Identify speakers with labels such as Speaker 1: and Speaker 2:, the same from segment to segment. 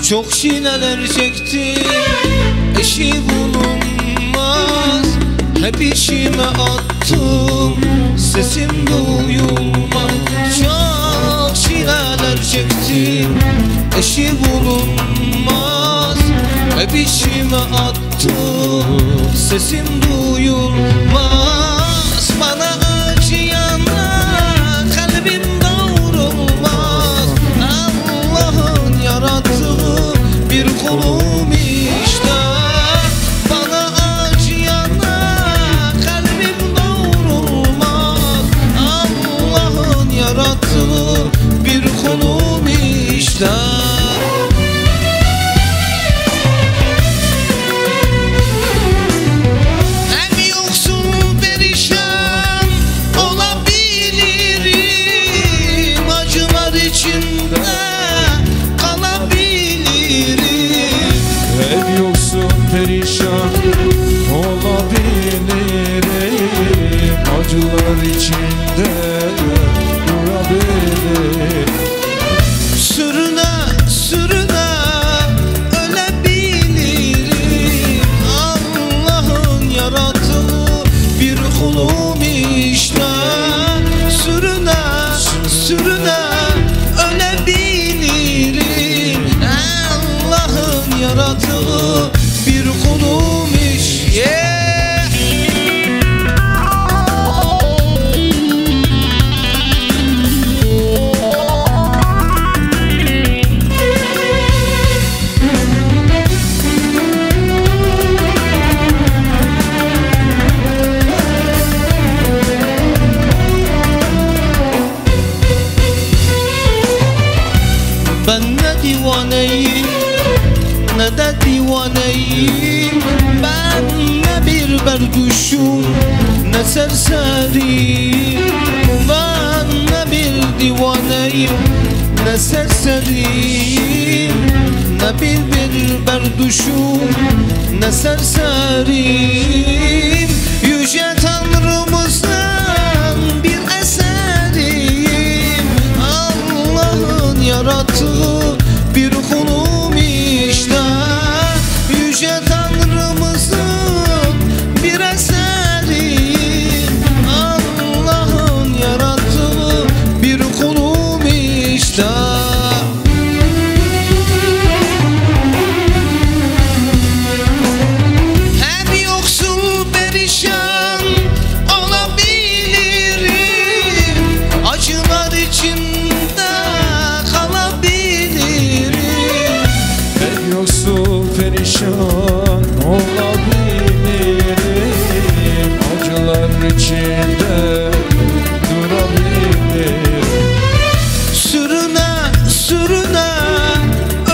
Speaker 1: Çok çileler çektim, eşi bulunmaz. Hep içime attım, sesim duyulmaz. Çok çileler çektim, eşi bulunmaz. Hep içime attım, sesim duyulmaz. Bana acıyana kalbim doğrulmaz. Allah'ın yarattığı bir kulum işte. Bana acıyana kalbim doğrulmaz. Allah'ın yarattığı bir kulum işte.
Speaker 2: Perişan olabilirim, acılar içinde durabilirim.
Speaker 1: Sürüne sürüne ölebilirim. Allah'ın yarattığı bir kulum işte. Sürüne sürüne ölebilirim. Allah'ın yarattığı bir kulum iş. Ben ne divaneyim ne de divaneyim. Ben ne bir berduşum ne serseriyim. Ben ne bir divaneyim ne serseriyim. Ne bir berduşum ne serseriyim. Yüce Tanrımızdan bir eseriyim. Allah'ın yarattığı bir kulum işte. Yüce Tanrımızın bir eseriyim. Allah'ın yarattığı bir kulum işte. Hep yoksul perişan olabilirim. Acılar içinde kalabilirim.
Speaker 2: Hep yoksul perişan olabilirim, acılar içinde durabilirim.
Speaker 1: Sürüne sürüne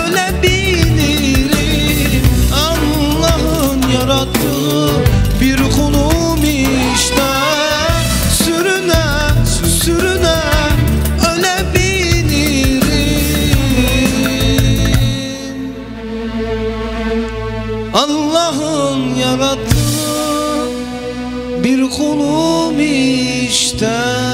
Speaker 1: ölebilirim. Allah'ın yarattığı bir kulum işte. Sürüne sürüne ölebilirim. Allah'ın yarattığı bir kulum işte.